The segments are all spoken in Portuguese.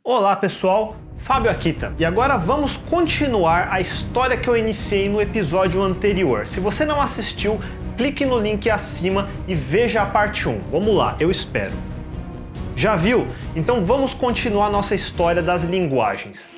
Olá pessoal, Fábio Akita. E agora vamos continuar a história que eu iniciei no episódio anterior. Se você não assistiu, clique no link acima e veja a parte 1. Vamos lá, eu espero. Já viu? Então vamos continuar nossa história das linguagens.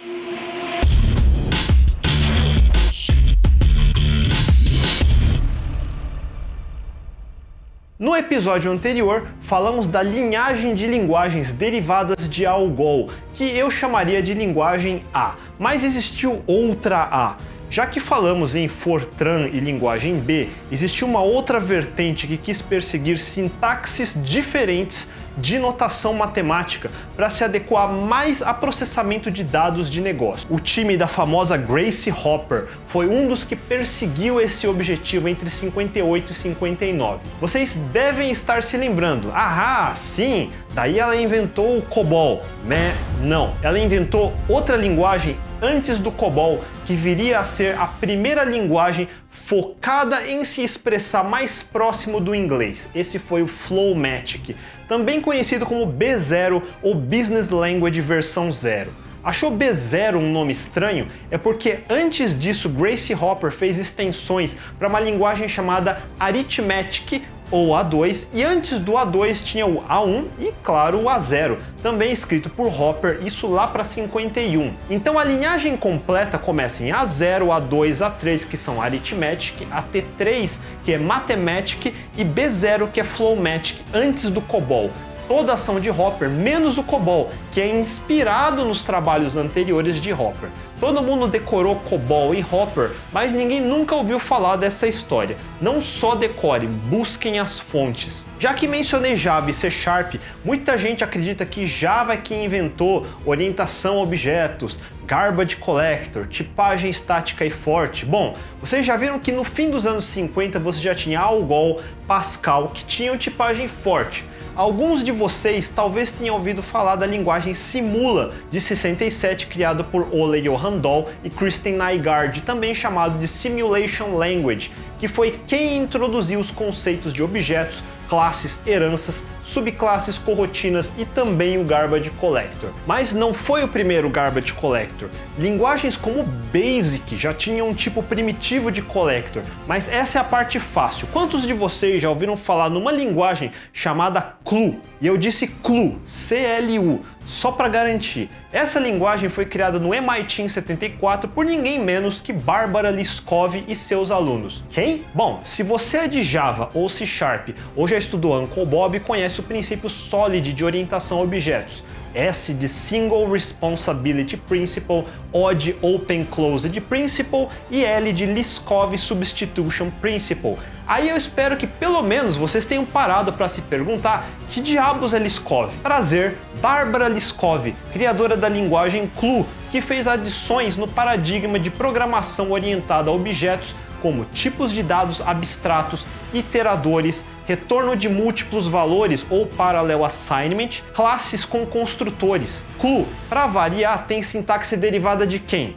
No episódio anterior, falamos da linhagem de linguagens derivadas de Algol, que eu chamaria de linguagem A, mas existiu outra A. Já que falamos em Fortran e linguagem B, existiu uma outra vertente que quis perseguir sintaxes diferentes de notação matemática para se adequar mais a processamento de dados de negócio. O time da famosa Grace Hopper foi um dos que perseguiu esse objetivo entre 58 e 59. Vocês devem estar se lembrando, sim, daí ela inventou o COBOL. Não, ela inventou outra linguagem antes do COBOL, que viria a ser a primeira linguagem focada em se expressar mais próximo do inglês. Esse foi o Flowmatic, também conhecido como B0 ou Business Language versão 0. Achou B0 um nome estranho? É porque antes disso Grace Hopper fez extensões para uma linguagem chamada Arithmetic ou A2, e antes do A2 tinha o A1 e, claro, o A0, também escrito por Hopper, isso lá para 51. Então a linhagem completa começa em A0, A2, A3, que são Arithmetic, AT3, que é Mathematic, e B0, que é Flowmatic, antes do COBOL. Toda a ação de Hopper, menos o COBOL, que é inspirado nos trabalhos anteriores de Hopper. Todo mundo decorou COBOL e Hopper, mas ninguém nunca ouviu falar dessa história. Não só decorem, busquem as fontes. Já que mencionei Java e C#, muita gente acredita que Java é quem inventou orientação a objetos, garbage collector, tipagem estática e forte. Bom, vocês já viram que no fim dos anos 50 você já tinha Algol, Pascal, que tinham tipagem forte. Alguns de vocês talvez tenham ouvido falar da linguagem Simula, de 67, criada por Ole Johan Dahl e Kristen Nygaard, também chamado de Simulation Language, que foi quem introduziu os conceitos de objetos, classes, heranças, subclasses, corrotinas e também o Garbage Collector. Mas não foi o primeiro Garbage Collector. Linguagens como Basic já tinham um tipo primitivo de Collector, mas essa é a parte fácil. Quantos de vocês já ouviram falar numa linguagem chamada CLU? E eu disse CLU, C-L-U, só para garantir. Essa linguagem foi criada no MIT em 74 por ninguém menos que Barbara Liskov e seus alunos. Quem? Bom, se você é de Java ou C# ou já estudou Uncle Bob, conhece o princípio SOLID de orientação a objetos. S de Single Responsibility Principle, O de Open Closed Principle e L de Liskov Substitution Principle. Aí eu espero que pelo menos vocês tenham parado para se perguntar que diabos é Liskov. Prazer, Barbara Liskov, criadora da linguagem CLU, que fez adições no paradigma de programação orientada a objetos como tipos de dados abstratos, iteradores, retorno de múltiplos valores ou parallel assignment, classes com construtores. CLU, para variar, tem sintaxe derivada de quem?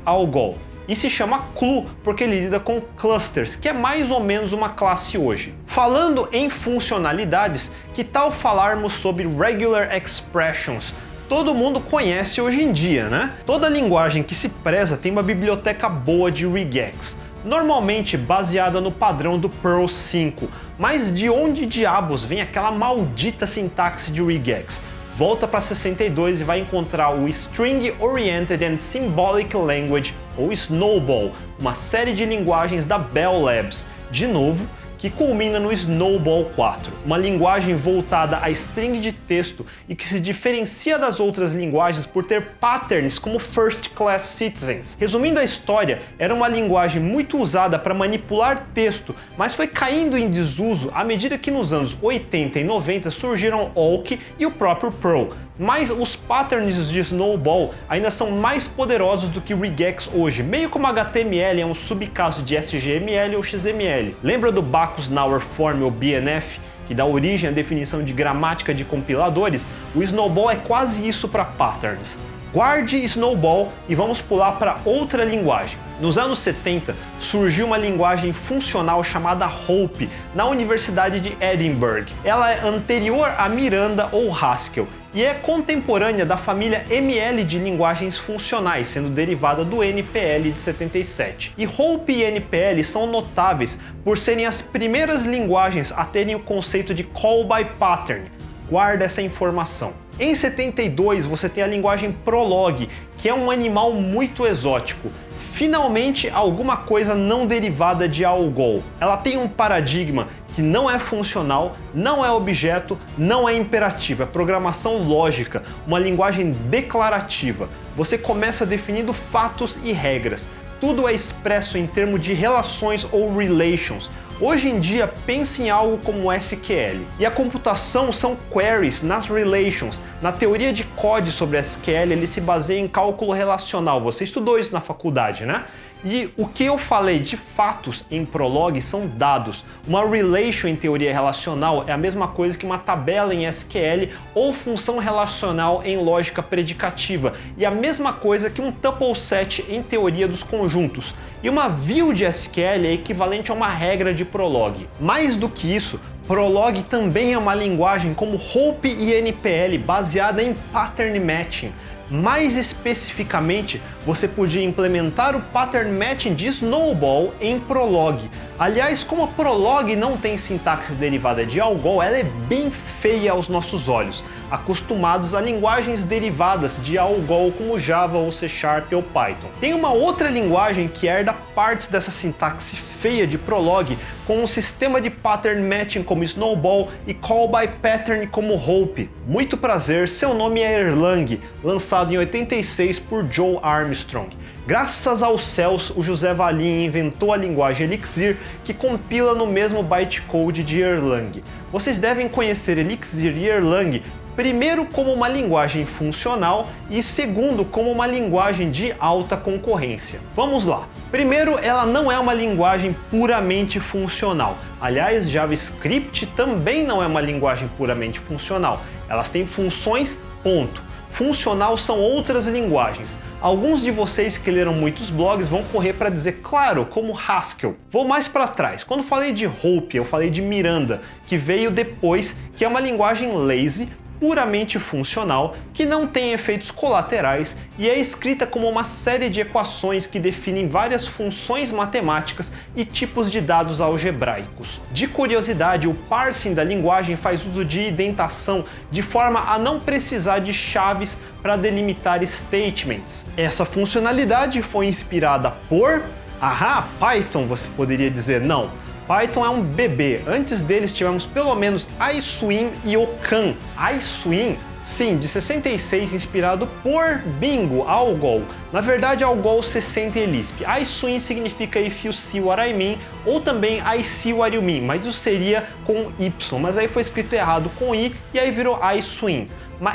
Algol. E se chama CLU porque ele lida com clusters, que é mais ou menos uma classe hoje. Falando em funcionalidades, que tal falarmos sobre Regular Expressions? Todo mundo conhece hoje em dia, né? Toda linguagem que se preza tem uma biblioteca boa de regex, normalmente baseada no padrão do Perl 5. Mas de onde diabos vem aquela maldita sintaxe de regex? Volta para 62 e vai encontrar o String Oriented and Symbolic Language, ou Snowball, uma série de linguagens da Bell Labs, de novo, que culmina no Snowball 4, uma linguagem voltada a string de texto e que se diferencia das outras linguagens por ter patterns como First Class Citizens. Resumindo a história, era uma linguagem muito usada para manipular texto, mas foi caindo em desuso à medida que nos anos 80 e 90 surgiram Awk e o próprio Perl. Mas os patterns de Snowball ainda são mais poderosos do que regex hoje, meio como HTML é um subcaso de SGML ou XML. Lembra do Backus-Naur Form ou BNF, que dá origem à definição de gramática de compiladores? O Snowball é quase isso para patterns. Guarde Snowball e vamos pular para outra linguagem. Nos anos 70, surgiu uma linguagem funcional chamada Hope, na Universidade de Edinburgh. Ela é anterior a Miranda ou Haskell e é contemporânea da família ML de linguagens funcionais, sendo derivada do NPL de 77. E Hope e NPL são notáveis por serem as primeiras linguagens a terem o conceito de Call by Pattern. Guarda essa informação. Em 72 você tem a linguagem Prolog, que é um animal muito exótico. Finalmente, alguma coisa não derivada de ALGOL. Ela tem um paradigma que não é funcional, não é objeto, não é imperativo, é programação lógica, uma linguagem declarativa. Você começa definindo fatos e regras. Tudo é expresso em termos de relações ou relations. Hoje em dia, pense em algo como SQL. E a computação são queries nas relations. Na teoria de código sobre SQL, ele se baseia em cálculo relacional. Você estudou isso na faculdade, né? E o que eu falei de fatos em Prolog são dados. Uma relation em teoria relacional é a mesma coisa que uma tabela em SQL ou função relacional em lógica predicativa. E a mesma coisa que um tuple set em teoria dos conjuntos. E uma view de SQL é equivalente a uma regra de Prolog. Mais do que isso, Prolog também é uma linguagem como Hope e NPL baseada em pattern matching. Mais especificamente, você podia implementar o pattern matching de Snowball em Prolog. Aliás, como a Prolog não tem sintaxe derivada de ALGOL, ela é bem feia aos nossos olhos, acostumados a linguagens derivadas de ALGOL como Java ou C# ou Python. Tem uma outra linguagem que herda partes dessa sintaxe feia de Prolog, com um sistema de pattern matching como Snowball e Call by Pattern como Hope. Muito prazer, seu nome é Erlang, lançado em 86 por Joe Armstrong. Graças aos céus, o José Valim inventou a linguagem Elixir, que compila no mesmo bytecode de Erlang. Vocês devem conhecer Elixir e Erlang primeiro como uma linguagem funcional e segundo como uma linguagem de alta concorrência. Vamos lá. Primeiro, ela não é uma linguagem puramente funcional. Aliás, JavaScript também não é uma linguagem puramente funcional. Elas têm funções, ponto. Funcional são outras linguagens. Alguns de vocês que leram muitos blogs vão correr para dizer, claro, como Haskell. Vou mais para trás. Quando falei de Hope, eu falei de Miranda, que veio depois, que é uma linguagem lazy, puramente funcional, que não tem efeitos colaterais e é escrita como uma série de equações que definem várias funções matemáticas e tipos de dados algebraicos. De curiosidade, o parsing da linguagem faz uso de indentação de forma a não precisar de chaves para delimitar statements. Essa funcionalidade foi inspirada por... Python, você poderia dizer. Não. Python é um bebê. Antes deles tivemos pelo menos iSwim e Ocan. iSwim, sim, de 66, inspirado por Bingo, ALGOL. Na verdade, ALGOL 60 e Lisp. iSwim significa If You See What I Mean, ou também I See What You Mean, mas isso seria com Y, mas aí foi escrito errado com I e aí virou iSwim.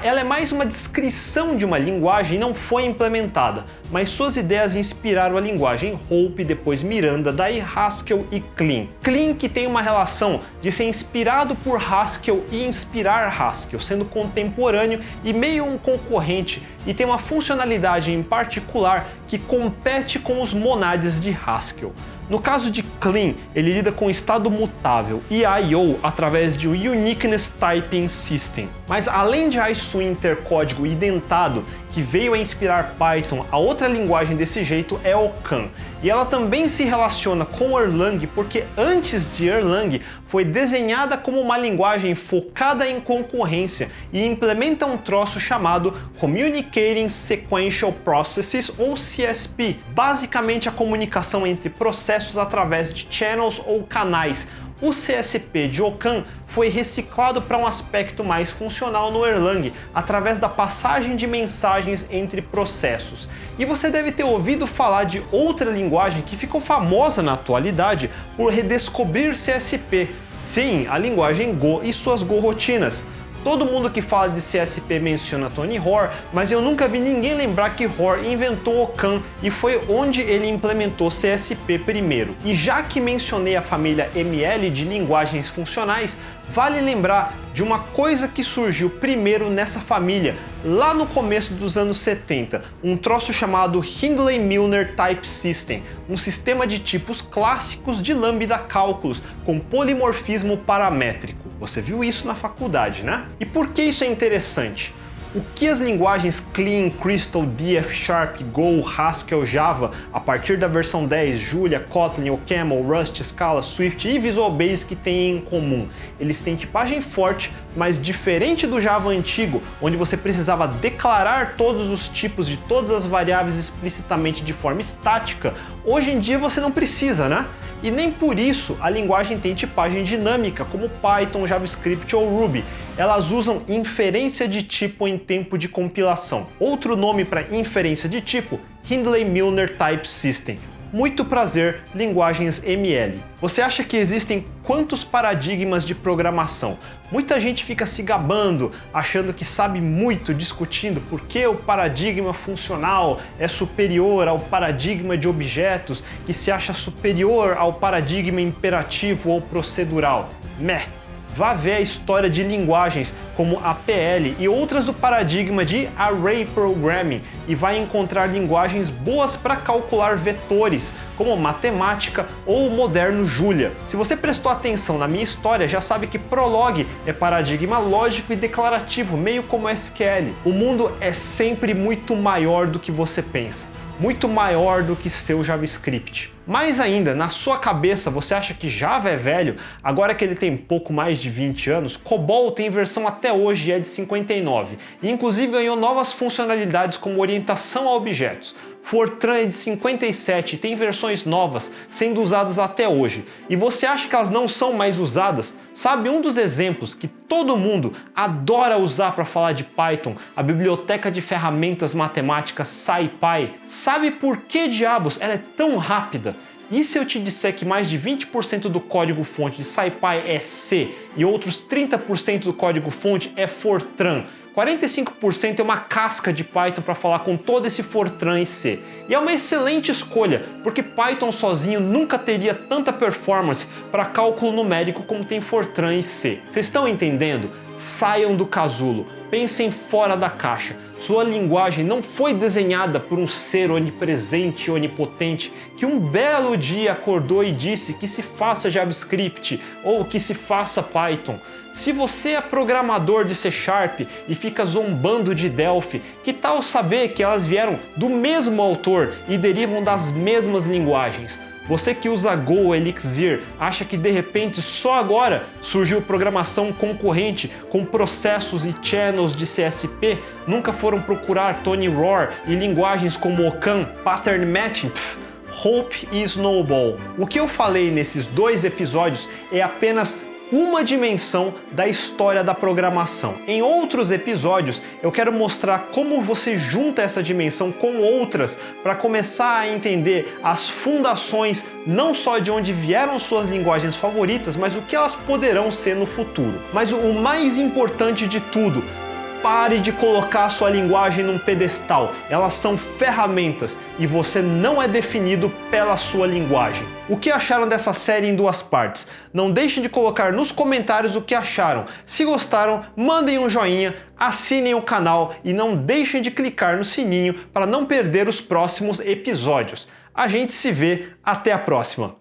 Ela é mais uma descrição de uma linguagem e não foi implementada, mas suas ideias inspiraram a linguagem Hope, depois Miranda, daí Haskell e Clean. Clean que tem uma relação de ser inspirado por Haskell e inspirar Haskell, sendo contemporâneo e meio um concorrente, e tem uma funcionalidade em particular que compete com os monades de Haskell. No caso de Clean, ele lida com estado mutável e I/O através de um Uniqueness Typing System. Mas além de iSwim ter código identado, que veio a inspirar Python, a outra linguagem desse jeito é Ocan. E ela também se relaciona com Erlang porque antes de Erlang foi desenhada como uma linguagem focada em concorrência e implementa um troço chamado Communicating Sequential Processes ou CSP, basicamente a comunicação entre processos através de channels ou canais. O CSP de Ocan foi reciclado para um aspecto mais funcional no Erlang, através da passagem de mensagens entre processos. E você deve ter ouvido falar de outra linguagem que ficou famosa na atualidade por redescobrir CSP. Sim, a linguagem Go e suas Go rotinas. Todo mundo que fala de CSP menciona Tony Hoare, mas eu nunca vi ninguém lembrar que Hoare inventou Ocan e foi onde ele implementou CSP primeiro. E já que mencionei a família ML de linguagens funcionais, vale lembrar de uma coisa que surgiu primeiro nessa família, lá no começo dos anos 70, um troço chamado Hindley-Milner Type System, um sistema de tipos clássicos de lambda cálculos com polimorfismo paramétrico. Você viu isso na faculdade, né? E por que isso é interessante? O que as linguagens Clean, Crystal, D, F Sharp, Go, Haskell, Java, a partir da versão 10, Julia, Kotlin, OCaml, Rust, Scala, Swift e Visual Basic têm em comum? Eles têm tipagem forte, mas diferente do Java antigo, onde você precisava declarar todos os tipos de todas as variáveis explicitamente de forma estática, hoje em dia você não precisa, né? E nem por isso a linguagem tem tipagem dinâmica, como Python, JavaScript ou Ruby. Elas usam inferência de tipo em tempo de compilação. Outro nome para inferência de tipo, Hindley-Milner Type System. Muito prazer, linguagens ML. Você acha que existem quantos paradigmas de programação? Muita gente fica se gabando, achando que sabe muito, discutindo por que o paradigma funcional é superior ao paradigma de objetos, que se acha superior ao paradigma imperativo ou procedural. Meh! Vá ver a história de linguagens como APL e outras do paradigma de Array Programming e vai encontrar linguagens boas para calcular vetores, como matemática ou o moderno Julia. Se você prestou atenção na minha história, já sabe que Prolog é paradigma lógico e declarativo, meio como SQL. O mundo é sempre muito maior do que você pensa. Muito maior do que seu JavaScript. Mais ainda, na sua cabeça você acha que Java é velho? Agora que ele tem pouco mais de 20 anos, COBOL tem versão até hoje e é de 59, e inclusive ganhou novas funcionalidades como orientação a objetos. Fortran é de 57 e tem versões novas sendo usadas até hoje. E você acha que elas não são mais usadas? Sabe um dos exemplos que todo mundo adora usar para falar de Python, a biblioteca de ferramentas matemáticas SciPy? Sabe por que diabos ela é tão rápida? E se eu te disser que mais de 20% do código-fonte de SciPy é C e outros 30% do código-fonte é Fortran? 45% é uma casca de Python para falar com todo esse Fortran e C. E é uma excelente escolha, porque Python sozinho nunca teria tanta performance para cálculo numérico como tem Fortran e C. Vocês estão entendendo? Saiam do casulo, pensem fora da caixa. Sua linguagem não foi desenhada por um ser onipresente e onipotente que um belo dia acordou e disse que se faça JavaScript ou que se faça Python. Se você é programador de C# e fica zombando de Delphi, que tal saber que elas vieram do mesmo autor e derivam das mesmas linguagens? Você que usa Go ou Elixir acha que de repente só agora surgiu programação concorrente com processos e channels de CSP? Nunca foram procurar Tony Roar e linguagens como OCaml, Pattern Matching? Hope e Snowball. O que eu falei nesses dois episódios é apenas uma dimensão da história da programação. Em outros episódios, eu quero mostrar como você junta essa dimensão com outras para começar a entender as fundações não só de onde vieram suas linguagens favoritas, mas o que elas poderão ser no futuro. Mas o mais importante de tudo, pare de colocar sua linguagem num pedestal. Elas são ferramentas e você não é definido pela sua linguagem. O que acharam dessa série em duas partes? Não deixem de colocar nos comentários o que acharam. Se gostaram, mandem um joinha, assinem o canal e não deixem de clicar no sininho para não perder os próximos episódios. A gente se vê, até a próxima!